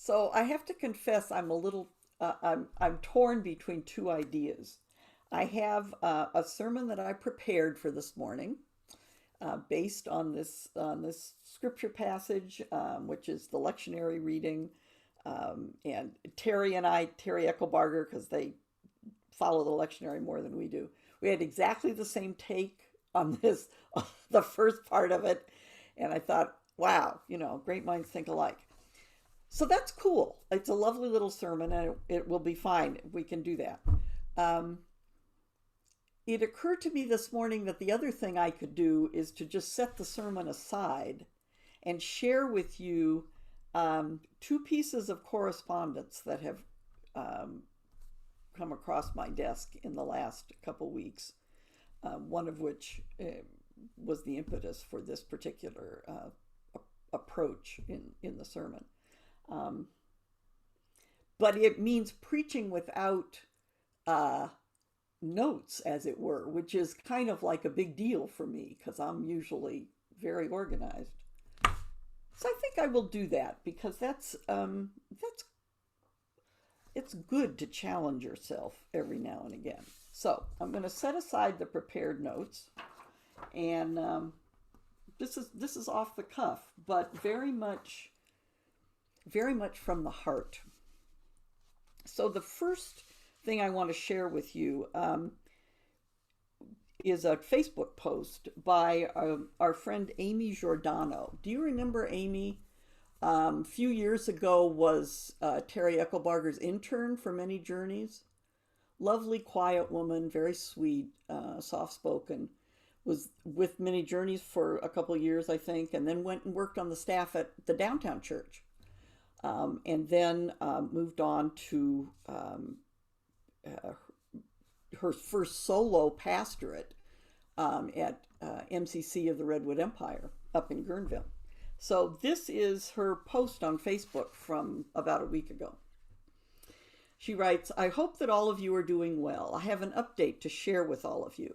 So I have to confess, I'm torn between two ideas. I have a sermon that I prepared for this morning, based on this scripture passage, which is the lectionary reading, and Terry Eckelbarger, because they follow the lectionary more than we do. We had exactly the same take on this, the first part of it, and I thought, wow, great minds think alike. So that's cool. It's a lovely little sermon, and it will be fine. We can do that. Um, it occurred to me this morning that the other thing I could do is to just set the sermon aside and share with you two pieces of correspondence that have um, come across my desk in the last couple weeks, one of which was the impetus for this particular approach in the sermon. Um, but it means preaching without uh, notes, as it were, which is kind of like a big deal for me because I'm usually very organized. So I think I will do that because that's it's good to challenge yourself every now and again. So I'm going to set aside the prepared notes, and this is off the cuff, but very much from the heart. So the first thing I want to share with you is a Facebook post by our friend Amy Giordano. Do you remember Amy? A few years ago was Terry Eckelbarger's intern for many journeys. Lovely, quiet woman, very sweet, soft-spoken. Was with Many Journeys for a couple of years, I think, and then went and worked on the staff at the downtown church. And then moved on to uh, her first solo pastorate at MCC of the Redwood Empire up in Guerneville. So this is her post on Facebook from about a week ago. She writes, I hope that all of you are doing well. I have an update to share with all of you.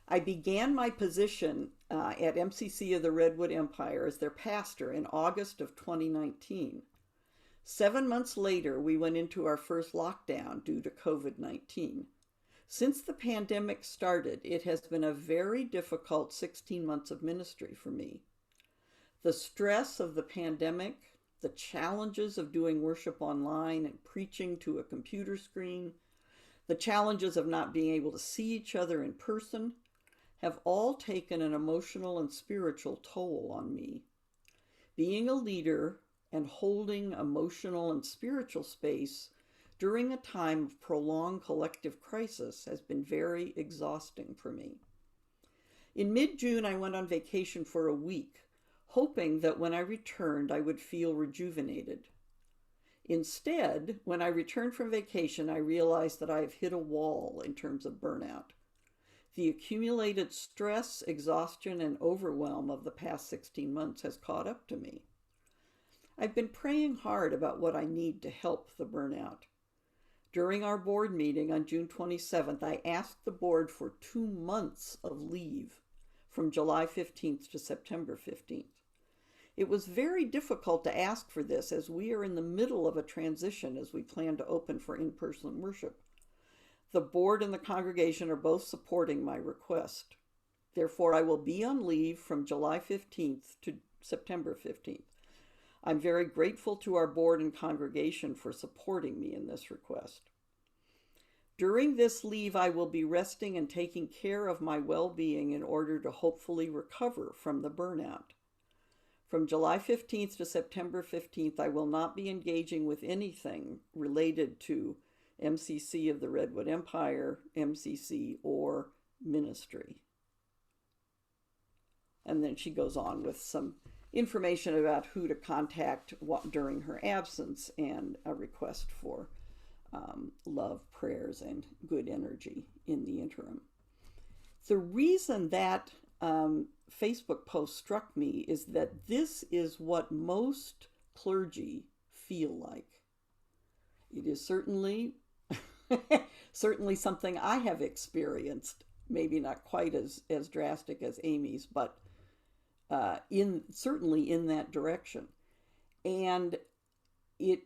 I began my position at MCC of the Redwood Empire as their pastor in August of 2019. 7 months later, we went into our first lockdown due to COVID-19. Since the pandemic started, it has been a very difficult 16 months of ministry for me. The stress of the pandemic, the challenges of doing worship online and preaching to a computer screen, the challenges of not being able to see each other in person, have all taken an emotional and spiritual toll on me. Being a leader and holding emotional and spiritual space during a time of prolonged collective crisis has been very exhausting for me. In mid-June, I went on vacation for a week, hoping that when I returned, I would feel rejuvenated. Instead, when I returned from vacation, I realized that I have hit a wall in terms of burnout. The accumulated stress, exhaustion, and overwhelm of the past 16 months has caught up to me. I've been praying hard about what I need to help the burnout. During our board meeting on June 27th, I asked the board for 2 months of leave from July 15th to September 15th. It was very difficult to ask for this as we are in the middle of a transition as we plan to open for in-person worship. The board and the congregation are both supporting my request. Therefore, I will be on leave from July 15th to September 15th. I'm very grateful to our board and congregation for supporting me in this request. During this leave, I will be resting and taking care of my well-being in order to hopefully recover from the burnout. From July 15th to September 15th, I will not be engaging with anything related to MCC of the Redwood Empire, MCC, or ministry. And then she goes on with some information about who to contact during her absence and a request for love, prayers, and good energy in the interim. The reason that Facebook post struck me is that this is what most clergy feel like. It is certainly certainly something I have experienced, maybe not quite as drastic as Amy's, but certainly in that direction. And it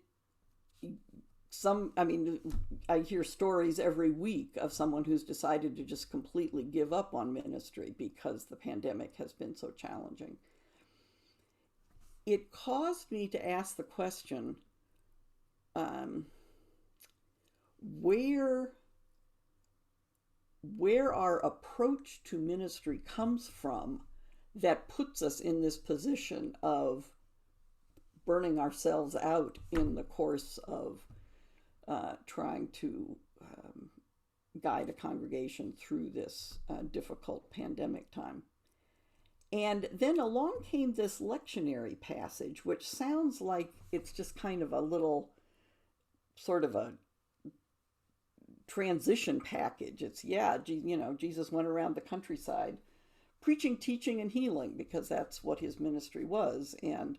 I mean, I hear stories every week of someone who's decided to just completely give up on ministry because the pandemic has been so challenging. It caused me to ask the question, where our approach to ministry comes from that puts us in this position of burning ourselves out in the course of trying to guide a congregation through this difficult pandemic time. And then along came this lectionary passage, which sounds like it's just kind of a little sort of a transition package. It's, Jesus went around the countryside preaching, teaching, and healing, because that's what his ministry was. And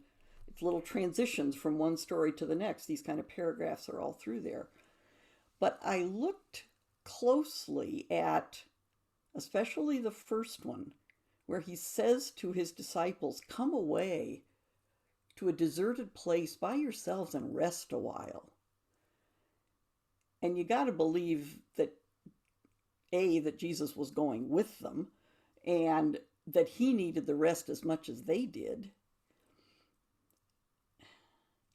it's little transitions from one story to the next. These kind of paragraphs are all through there. But I looked closely at, especially the first one, where he says to his disciples, come away to a deserted place by yourselves and rest a while. And you got to believe that, A, that Jesus was going with them, and that he needed the rest as much as they did.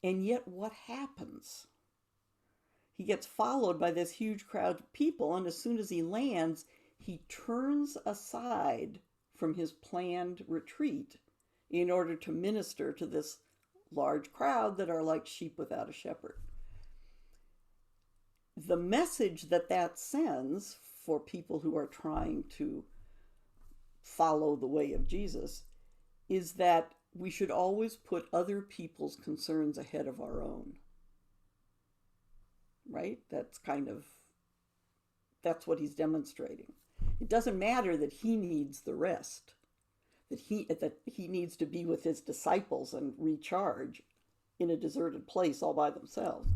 And yet what happens? He gets followed by this huge crowd of people, and as soon as he lands, he turns aside from his planned retreat in order to minister to this large crowd that are like sheep without a shepherd. The message that sends for people who are trying to follow the way of Jesus is that we should always put other people's concerns ahead of our own. Right? That's what he's demonstrating. It doesn't matter that he needs the rest, that he needs to be with his disciples and recharge in a deserted place all by themselves.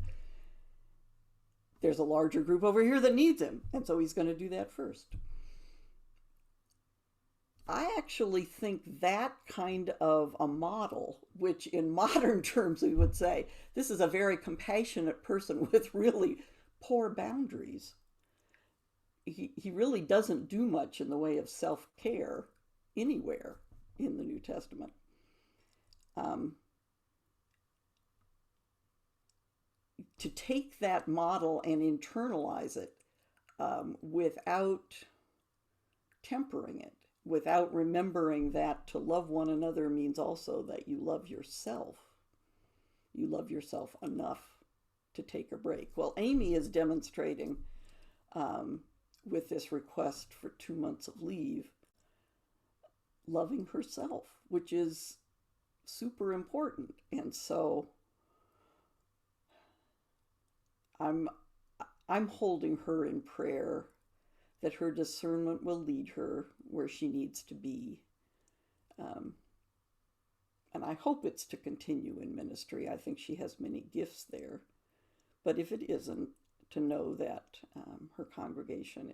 There's a larger group over here that needs him, and so he's going to do that first. I actually think that kind of a model, which in modern terms we would say, this is a very compassionate person with really poor boundaries. He really doesn't do much in the way of self-care anywhere in the New Testament. To take that model and internalize it without tempering it, without remembering that to love one another means also that you love yourself. You love yourself enough to take a break. Well, Amy is demonstrating with this request for 2 months of leave, loving herself, which is super important. And so I'm holding her in prayer that her discernment will lead her where she needs to be. And I hope it's to continue in ministry. I think she has many gifts there. But if it isn't, to know that her congregation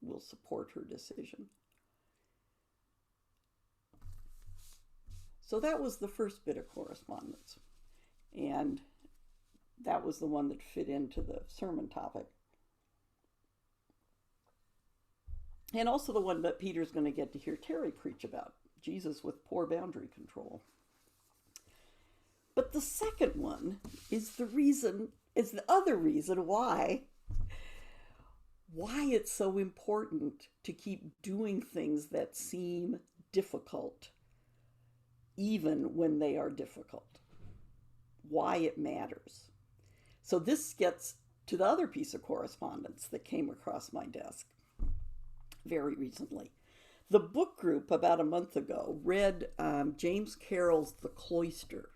will support her decision. So that was the first bit of correspondence. And that was the one that fit into the sermon topic. And also the one that Peter's going to get to hear Terry preach about, Jesus with poor boundary control. But the second one is the other reason why it's so important to keep doing things that seem difficult, even when they are difficult. Why it matters. So this gets to the other piece of correspondence that came across my desk very recently. The book group about a month ago read James Carroll's The Cloister,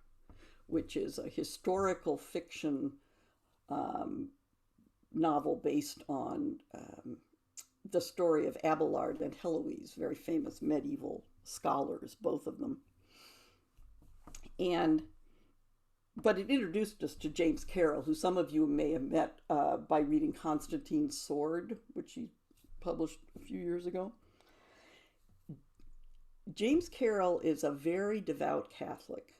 which is a historical fiction novel based on the story of Abelard and Heloise, very famous medieval scholars, both of them. But it introduced us to James Carroll, who some of you may have met by reading Constantine's Sword, which he published a few years ago. James Carroll is a very devout Catholic.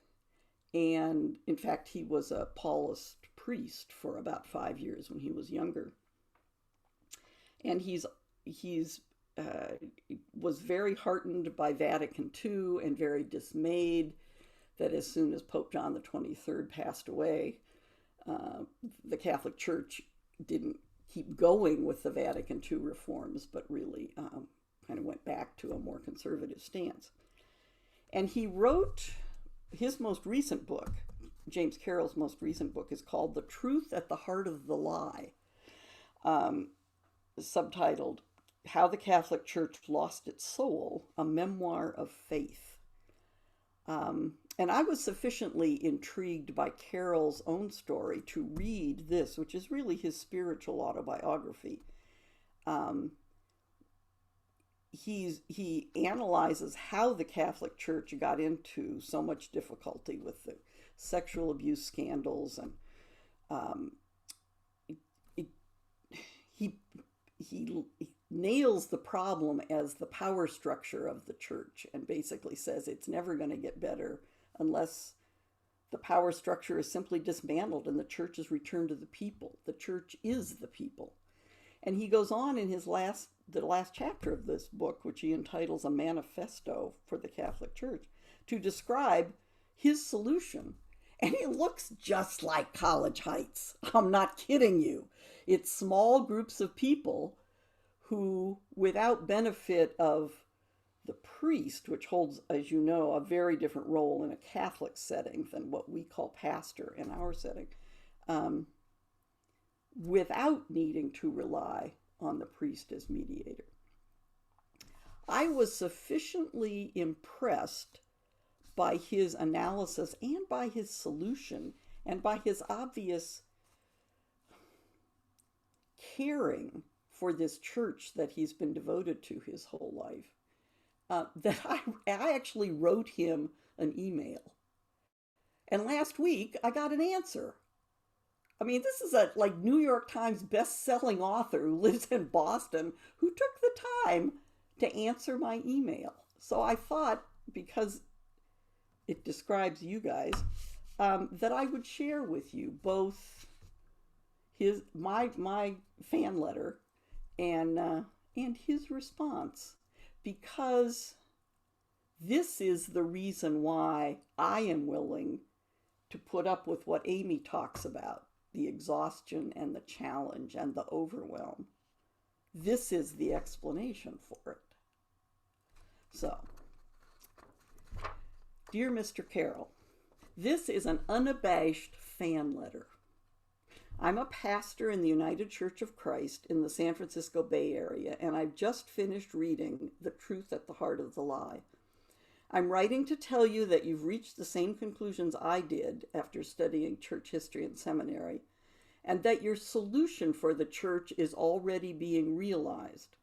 And in fact, he was a Paulist priest for about 5 years when he was younger. And he's was very heartened by Vatican II and very dismayed that as soon as Pope John the 23rd passed away, the Catholic Church didn't keep going with the Vatican II reforms, but really kind of went back to a more conservative stance. And he wrote his most recent book, James Carroll's most recent book, is called The Truth at the Heart of the Lie, subtitled How the Catholic Church Lost Its Soul, a Memoir of Faith. And I was sufficiently intrigued by Carroll's own story to read this, which is really his spiritual autobiography. He analyzes how the Catholic Church got into so much difficulty with the sexual abuse scandals, and he nails the problem as the power structure of the church, and basically says it's never going to get better unless the power structure is simply dismantled and the church is returned to the people. The church is the people. And he goes on in the last chapter of this book, which he entitles A Manifesto for the Catholic Church, to describe his solution. And it looks just like College Heights. I'm not kidding you. It's small groups of people who, without benefit of the priest, which holds, as you know, a very different role in a Catholic setting than what we call pastor in our setting, without needing to rely on the priest as mediator. I was sufficiently impressed by his analysis and by his solution and by his obvious caring for this church that he's been devoted to his whole life, that I actually wrote him an email. And last week, I got an answer. I mean, this is a New York Times best-selling author who lives in Boston who took the time to answer my email. So I thought, because it describes you guys, that I would share with you both my fan letter and his response, because this is the reason why I am willing to put up with what Amy talks about, the exhaustion and the challenge and the overwhelm. This is the explanation for it. So, dear Mr. Carroll, this is an unabashed fan letter. I'm a pastor in the United Church of Christ in the San Francisco Bay Area, and I've just finished reading The Truth at the Heart of the Lie. I'm writing to tell you that you've reached the same conclusions I did after studying church history in seminary, and that your solution for the church is already being realized.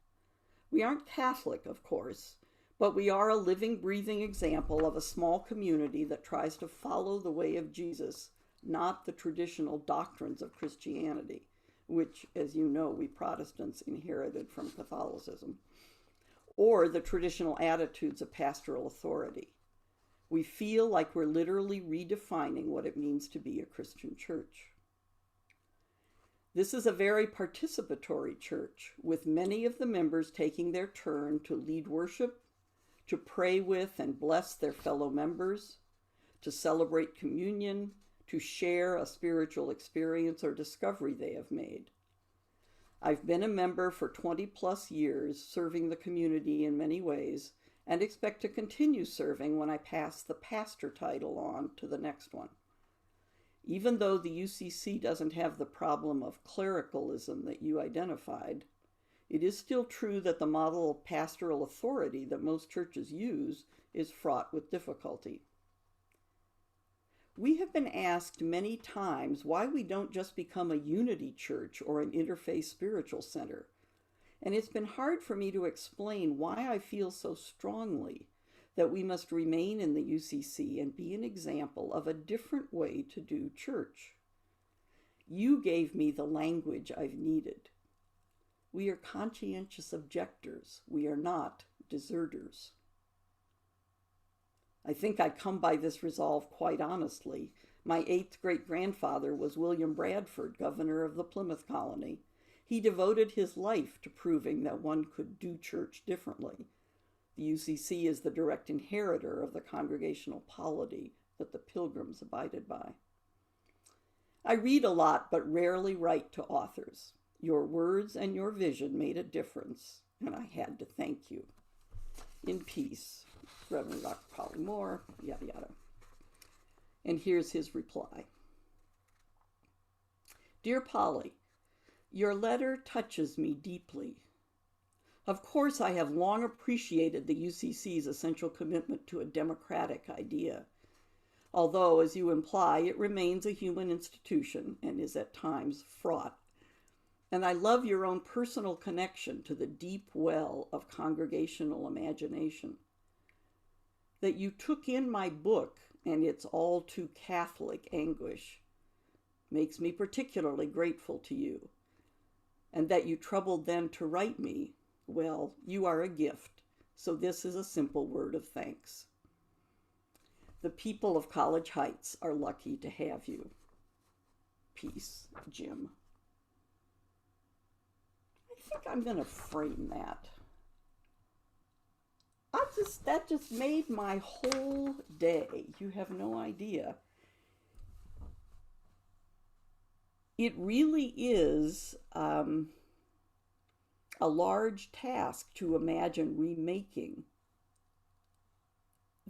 We aren't Catholic, of course, but we are a living, breathing example of a small community that tries to follow the way of Jesus, not the traditional doctrines of Christianity, which, as you know, we Protestants inherited from Catholicism, or the traditional attitudes of pastoral authority. We feel like we're literally redefining what it means to be a Christian church. This is a very participatory church, with many of the members taking their turn to lead worship, to pray with and bless their fellow members, to celebrate communion, to share a spiritual experience or discovery they have made. I've been a member for 20 plus years, serving the community in many ways, and expect to continue serving when I pass the pastor title on to the next one. Even though the UCC doesn't have the problem of clericalism that you identified, it is still true that the model of pastoral authority that most churches use is fraught with difficulty. We have been asked many times why we don't just become a unity church or an interfaith spiritual center, and it's been hard for me to explain why I feel so strongly that we must remain in the UCC and be an example of a different way to do church. You gave me the language I've needed. We are conscientious objectors. We are not deserters. I think I come by this resolve quite honestly, My eighth great-grandfather was William Bradford, governor of the Plymouth colony. He devoted his life to proving that one could do church differently. The UCC is the direct inheritor of the congregational polity that the Pilgrims abided by. I read a lot, but rarely write to authors. Your words and your vision made a difference, and I had to thank you. In peace, Reverend Dr. Polly Moore, yada yada. And here's his reply. Dear Polly, your letter touches me deeply. Of course, I have long appreciated the UCC's essential commitment to a democratic idea, although, as you imply, it remains a human institution and is at times fraught. And I love your own personal connection to the deep well of congregational imagination. That you took in my book and its all too Catholic anguish makes me particularly grateful to you. And that you troubled then to write me, well, you are a gift, so this is a simple word of thanks. The people of College Heights are lucky to have you. Peace, Jim. I think I'm going to frame that. That just made my whole day. You have no idea. It really is a large task to imagine remaking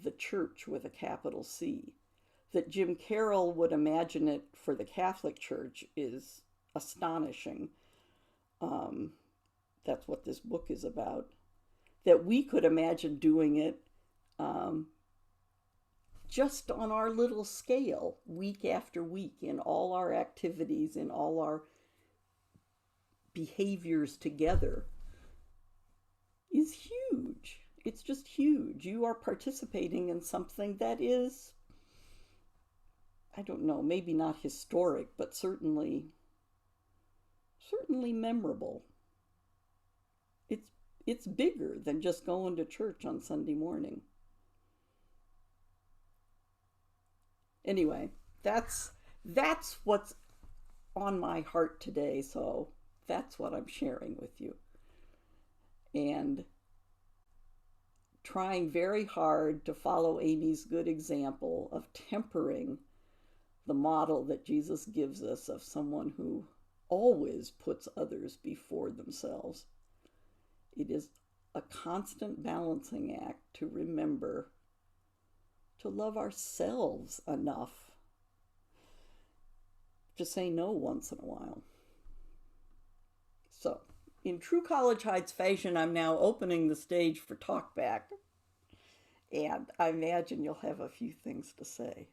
the church with a capital C. That Jim Carroll would imagine it for the Catholic Church is astonishing. That's what this book is about. That we could imagine doing it just on our little scale, week after week, in all our activities, in all our behaviors together, is huge. It's just huge. You are participating in something that is, I don't know, maybe not historic, but certainly memorable. It's bigger than just going to church on Sunday morning. Anyway, that's what's on my heart today, so that's what I'm sharing with you. And trying very hard to follow Amy's good example of tempering the model that Jesus gives us of someone who always puts others before themselves. It is a constant balancing act to remember to love ourselves enough to say no once in a while. So, in true College Heights fashion, I'm now opening the stage for talkback, and I imagine you'll have a few things to say.